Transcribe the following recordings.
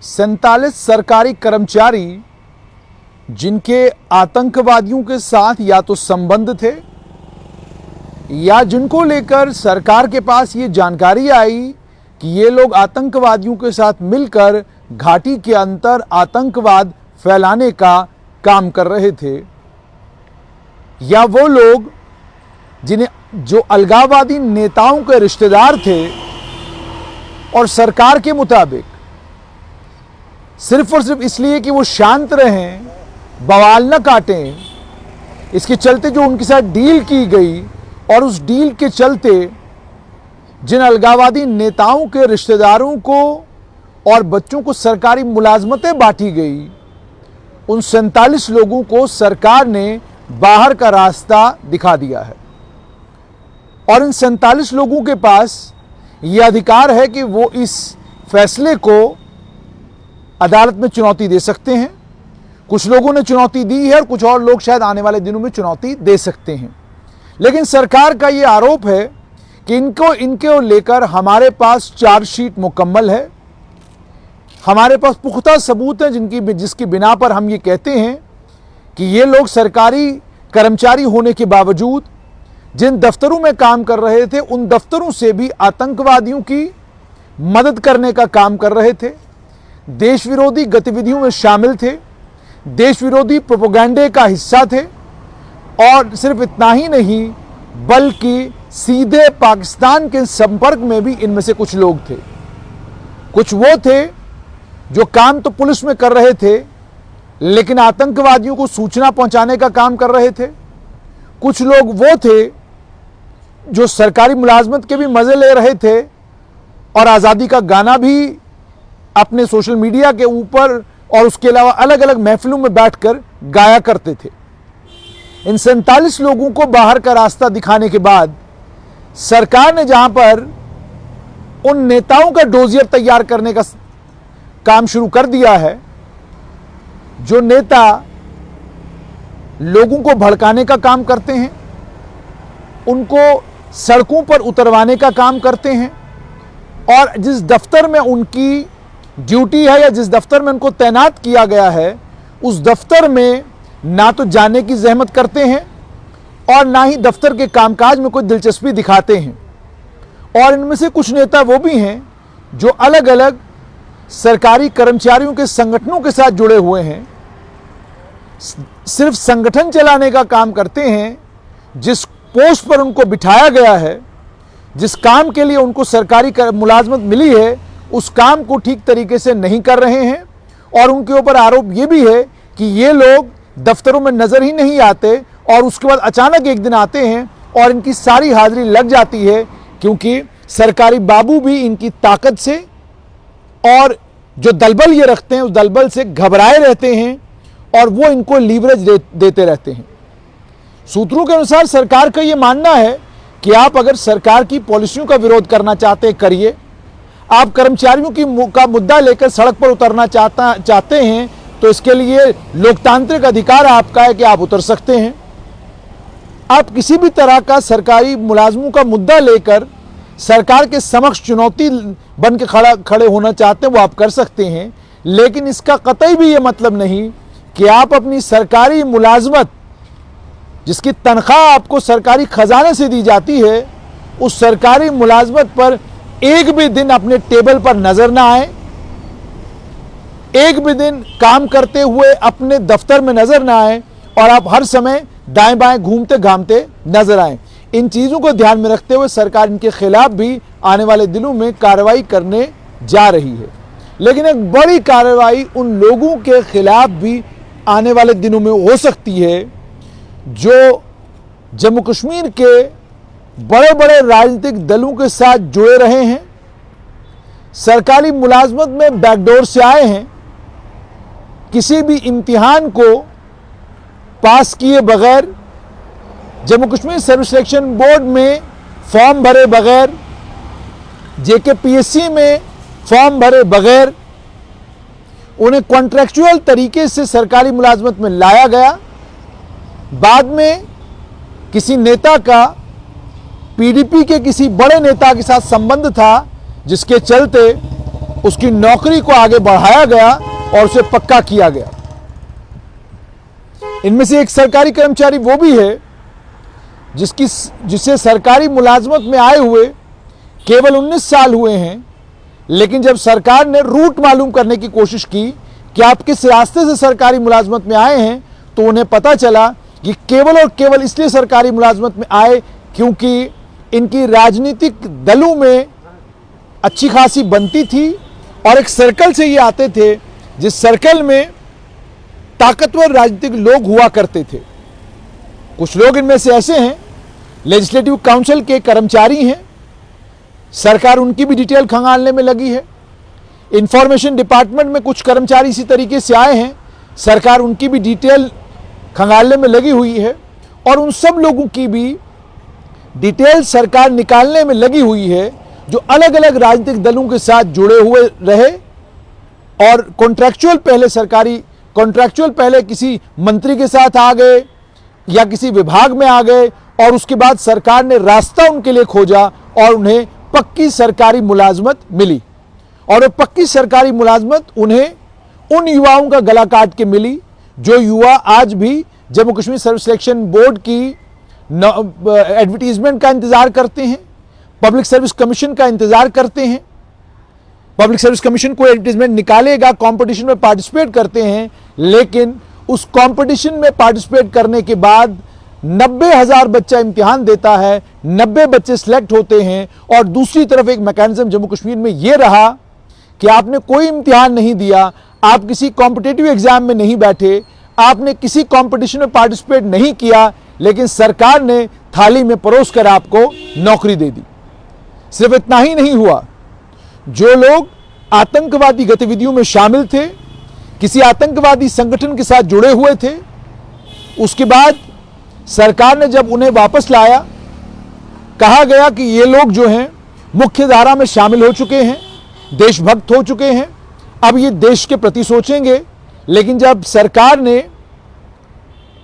47 सरकारी कर्मचारी जिनके आतंकवादियों के साथ या तो संबंध थे या जिनको लेकर सरकार के पास ये जानकारी आई कि ये लोग आतंकवादियों के साथ मिलकर घाटी के अंदर आतंकवाद फैलाने का काम कर रहे थे, या वो लोग जो अलगाववादी नेताओं के रिश्तेदार थे और सरकार के मुताबिक सिर्फ और सिर्फ इसलिए कि वो शांत रहें, बवाल न काटें, इसके चलते जो उनके साथ डील की गई और उस डील के चलते जिन अलगाववादी नेताओं के रिश्तेदारों को और बच्चों को सरकारी मुलाजमतें बांटी गई, उन 47 लोगों को सरकार ने बाहर का रास्ता दिखा दिया है। और इन 47 लोगों के पास ये अधिकार है कि वो इस फैसले को अदालत में चुनौती दे सकते हैं। कुछ लोगों ने चुनौती दी है और कुछ और लोग शायद आने वाले दिनों में चुनौती दे सकते हैं। लेकिन सरकार का ये आरोप है कि इनको लेकर हमारे पास चार्जशीट मुकम्मल है, हमारे पास पुख्ता सबूत हैं जिसकी बिना पर हम ये कहते हैं कि ये लोग सरकारी कर्मचारी होने के बावजूद जिन दफ्तरों में काम कर रहे थे उन दफ्तरों से भी आतंकवादियों की मदद करने का काम कर रहे थे, देश विरोधी गतिविधियों में शामिल थे, देश विरोधी प्रोपेगेंडे का हिस्सा थे। और सिर्फ इतना ही नहीं बल्कि सीधे पाकिस्तान के संपर्क में भी इनमें से कुछ लोग थे। कुछ वो थे जो काम तो पुलिस में कर रहे थे लेकिन आतंकवादियों को सूचना पहुंचाने का काम कर रहे थे। कुछ लोग वो थे जो सरकारी मुलाजमत के भी मजे ले रहे थे और आज़ादी का गाना भी अपने सोशल मीडिया के ऊपर और उसके अलावा अलग अलग महफिलों में बैठकर गाया करते थे। इन 47 लोगों को बाहर का रास्ता दिखाने के बाद सरकार ने जहां पर उन नेताओं का डोजियर तैयार करने का काम शुरू कर दिया है, जो नेता लोगों को भड़काने का काम करते हैं, उनको सड़कों पर उतरवाने का काम करते हैं, और जिस दफ्तर में उनकी ड्यूटी है या जिस दफ्तर में उनको तैनात किया गया है उस दफ्तर में ना तो जाने की जहमत करते हैं और ना ही दफ्तर के कामकाज में कोई दिलचस्पी दिखाते हैं। और इनमें से कुछ नेता वो भी हैं जो अलग अलग सरकारी कर्मचारियों के संगठनों के साथ जुड़े हुए हैं, सिर्फ संगठन चलाने का काम करते हैं, जिस पोस्ट पर उनको बिठाया गया है, जिस काम के लिए उनको सरकारी मुलाजमत मिली है उस काम को ठीक तरीके से नहीं कर रहे हैं। और उनके ऊपर आरोप ये भी है कि ये लोग दफ्तरों में नजर ही नहीं आते और उसके बाद अचानक एक दिन आते हैं और इनकी सारी हाजिरी लग जाती है, क्योंकि सरकारी बाबू भी इनकी ताकत से और जो दलबल ये रखते हैं उस दलबल से घबराए रहते हैं और वो इनको लीवरेज देते रहते हैं। सूत्रों के अनुसार सरकार का ये मानना है कि आप अगर सरकार की पॉलिसियों का विरोध करना चाहते हैं करिए, आप कर्मचारियों का मुद्दा लेकर सड़क पर उतरना चाहते हैं तो इसके लिए लोकतांत्रिक अधिकार आपका है कि आप उतर सकते हैं। आप किसी भी तरह का सरकारी मुलाजमों का मुद्दा लेकर सरकार के समक्ष चुनौती बन के खड़े होना चाहते हैं वो आप कर सकते हैं, लेकिन इसका कतई भी ये मतलब नहीं कि आप अपनी सरकारी मुलाजमत जिसकी तनख्वाह आपको सरकारी खजाने से दी जाती है उस सरकारी मुलाजमत पर एक भी दिन अपने टेबल पर नजर ना आए, एक भी दिन काम करते हुए अपने दफ्तर में नजर ना आए और आप हर समय दाएं बाएं घूमते घामते नजर आए। इन चीजों को ध्यान में रखते हुए सरकार इनके खिलाफ भी आने वाले दिनों में कार्रवाई करने जा रही है। लेकिन एक बड़ी कार्रवाई उन लोगों के खिलाफ भी आने वाले दिनों में हो सकती है जो जम्मू कश्मीर के बड़े बड़े राजनीतिक दलों के साथ जुड़े रहे हैं, सरकारी मुलाजमत में बैकडोर से आए हैं, किसी भी इम्तिहान को पास किए बगैर, Jammu Kashmir service selection board में फॉर्म भरे बगैर, JKPSC में फॉर्म भरे बगैर उन्हें कॉन्ट्रैक्चुअल तरीके से सरकारी मुलाजमत में लाया गया। बाद में किसी नेता का PDP के किसी बड़े नेता के साथ संबंध था जिसके चलते उसकी नौकरी को आगे बढ़ाया गया और उसे पक्का किया गया। इनमें से एक सरकारी कर्मचारी वो भी है जिसे सरकारी मुलाजमत में आए हुए केवल 19 साल हुए हैं, लेकिन जब सरकार ने रूट मालूम करने की कोशिश की कि आप किस रास्ते से सरकारी मुलाजमत में आए हैं, तो उन्हें पता चला कि केवल और केवल इसलिए सरकारी मुलाजमत में आए क्योंकि इनकी राजनीतिक दलों में अच्छी खासी बनती थी और एक सर्कल से ये आते थे जिस सर्कल में ताकतवर राजनीतिक लोग हुआ करते थे। कुछ लोग इनमें से ऐसे हैं, लेजिस्लेटिव काउंसिल के कर्मचारी हैं, सरकार उनकी भी डिटेल खंगालने में लगी है। इंफॉर्मेशन डिपार्टमेंट में कुछ कर्मचारी इसी तरीके से आए हैं, सरकार उनकी भी डिटेल खंगालने में लगी हुई है और उन सब लोगों की भी डिटेल सरकार निकालने में लगी हुई है जो अलग अलग राजनीतिक दलों के साथ जुड़े हुए रहे और कॉन्ट्रैक्चुअल पहले किसी मंत्री के साथ आ गए या किसी विभाग में आ गए और उसके बाद सरकार ने रास्ता उनके लिए खोजा और उन्हें पक्की सरकारी मुलाजमत मिली। और वो पक्की सरकारी मुलाजमत उन्हें उन युवाओं का गला काट के मिली जो युवा आज भी Jammu Kashmir service selection board की एडवर्टीजमेंट का इंतजार करते हैं, पब्लिक सर्विस कमीशन का इंतजार करते हैं। पब्लिक सर्विस कमीशन कोई एडवर्टीजमेंट निकालेगा, कंपटीशन में पार्टिसिपेट करते हैं, लेकिन उस कंपटीशन में पार्टिसिपेट करने के बाद 90,000 बच्चा इम्तिहान देता है, 90 बच्चे सिलेक्ट होते हैं और दूसरी तरफ एक मैकेनिज्म जम्मू कश्मीर में यह रहा कि आपने कोई इम्तिहान नहीं दिया, आप किसी कॉम्पिटिटिव एग्जाम में नहीं बैठे, आपने किसी कंपटीशन में पार्टिसिपेट नहीं किया, लेकिन सरकार ने थाली में परोस कर आपको नौकरी दे दी। सिर्फ इतना ही नहीं हुआ, जो लोग आतंकवादी गतिविधियों में शामिल थे, किसी आतंकवादी संगठन के साथ जुड़े हुए थे, उसके बाद सरकार ने जब उन्हें वापस लाया, कहा गया कि ये लोग जो हैं मुख्य धारा में शामिल हो चुके हैं, देशभक्त हो चुके हैं, अब ये देश के प्रति सोचेंगे। लेकिन जब सरकार ने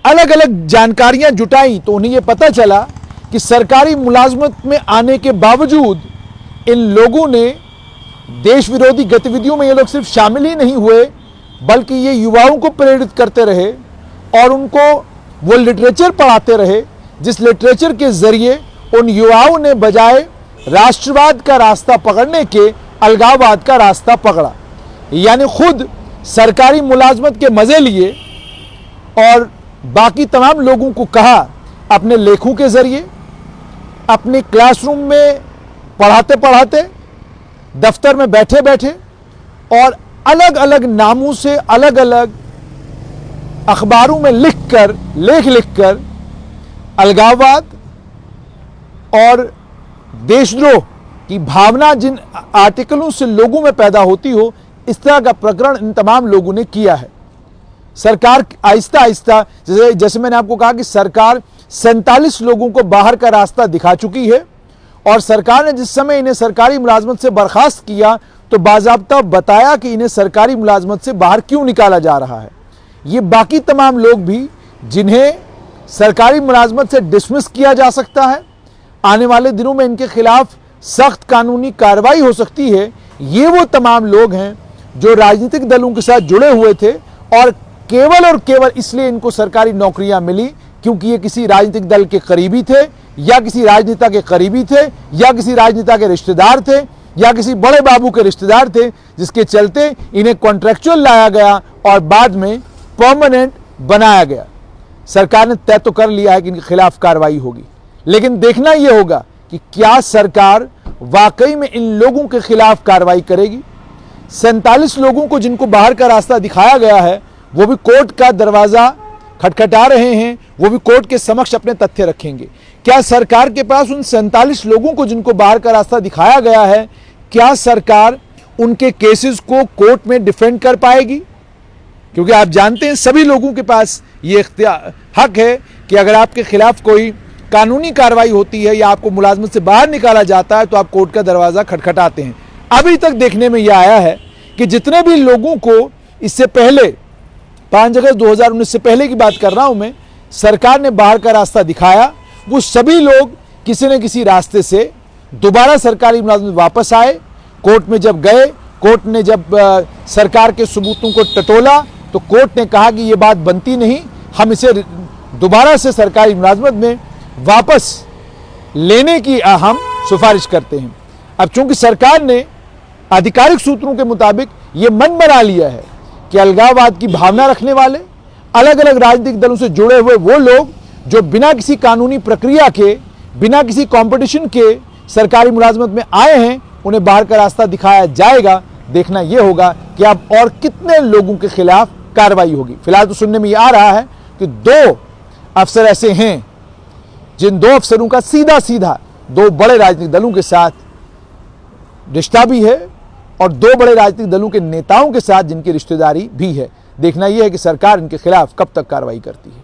अलग अलग जानकारियां जुटाई तो उन्हें यह पता चला कि सरकारी मुलाजमत में आने के बावजूद इन लोगों ने देश विरोधी गतिविधियों में ये लोग सिर्फ शामिल ही नहीं हुए, बल्कि ये युवाओं को प्रेरित करते रहे और उनको वो लिटरेचर पढ़ाते रहे जिस लिटरेचर के जरिए उन युवाओं ने बजाय राष्ट्रवाद का रास्ता पकड़ने के अलगाववाद का रास्ता पकड़ा। यानी खुद सरकारी मुलाजमत के मजे लिए और बाकी तमाम लोगों को कहा अपने लेखों के जरिए, अपने क्लासरूम में पढ़ाते पढ़ाते, दफ्तर में बैठे बैठे और अलग अलग नामों से अलग अलग अखबारों में लेख लिखकर अलगाववाद और देशद्रोह की भावना जिन आर्टिकलों से लोगों में पैदा होती हो, इस तरह का प्रकरण इन तमाम लोगों ने किया है। सरकार आहिस्ता आहिस्ता, जैसे मैंने आपको कहा कि सरकार 47 लोगों को बाहर का रास्ता दिखा चुकी है और सरकार ने जिस समय इन्हें सरकारी मुलाजमत से बर्खास्त किया तो बाज़ाब्ता बताया कि इन्हें सरकारी मुलाजमत से बाहर क्यों निकाला जा रहा है। ये बाकी तमाम लोग भी जिन्हें सरकारी मुलाजमत से डिसमिस किया जा सकता है, आने वाले दिनों में इनके खिलाफ सख्त कानूनी कार्रवाई हो सकती है, ये वो तमाम लोग हैं जो राजनीतिक दलों के साथ जुड़े हुए थे और केवल इसलिए इनको सरकारी नौकरियां मिली क्योंकि ये किसी राजनीतिक दल के करीबी थे या किसी राजनेता के करीबी थे या किसी राजनेता के रिश्तेदार थे या किसी बड़े बाबू के रिश्तेदार थे, जिसके चलते इन्हें कॉन्ट्रैक्चुअल लाया गया और बाद में परमानेंट बनाया गया। सरकार ने तय तो कर लिया है कि इनके खिलाफ कार्रवाई होगी, लेकिन देखना यह होगा कि क्या सरकार वाकई में इन लोगों के खिलाफ कार्रवाई करेगी। 47 लोगों को जिनको बाहर का रास्ता दिखाया गया है, वो भी कोर्ट का दरवाजा खटखटा रहे हैं, वो भी कोर्ट के समक्ष अपने तथ्य रखेंगे। क्या सरकार के पास उन 47 लोगों को जिनको बाहर का रास्ता दिखाया गया है, क्या सरकार उनके केसेस को कोर्ट में डिफेंड कर पाएगी? क्योंकि आप जानते हैं सभी लोगों के पास ये हक है कि अगर आपके खिलाफ कोई कानूनी कार्रवाई होती है या आपको मुलाजमत से बाहर निकाला जाता है तो आप कोर्ट का दरवाजा खटखटाते हैं। अभी तक देखने में यह आया है कि जितने भी लोगों को इससे पहले 5 अगस्त 2019 से पहले की बात कर रहा हूं मैं, सरकार ने बाहर का रास्ता दिखाया, वो सभी लोग किसी न किसी रास्ते से दोबारा सरकारी मुलाजमत वापस आए, कोर्ट में जब गए, कोर्ट ने जब सरकार के सबूतों को टटोला तो कोर्ट ने कहा कि ये बात बनती नहीं, हम इसे दोबारा से सरकारी मुलाजमत में वापस लेने की हम सिफारिश करते हैं। अब चूंकि सरकार ने आधिकारिक सूत्रों के मुताबिक ये मन बना लिया है कि अलगाववाद की भावना रखने वाले, अलग अलग राजनीतिक दलों से जुड़े हुए वो लोग जो बिना किसी कानूनी प्रक्रिया के, बिना किसी कंपटीशन के सरकारी मुलाजमत में आए हैं, उन्हें बाहर का रास्ता दिखाया जाएगा। देखना यह होगा कि अब और कितने लोगों के खिलाफ कार्रवाई होगी। फिलहाल तो सुनने में यह आ रहा है कि 2 अफसर ऐसे हैं जिन 2 अफसरों का सीधा सीधा 2 बड़े राजनीतिक दलों के साथ रिश्ता भी है और 2 बड़े राजनीतिक दलों के नेताओं के साथ जिनकी रिश्तेदारी भी है। देखना यह है कि सरकार इनके खिलाफ कब तक कार्रवाई करती है।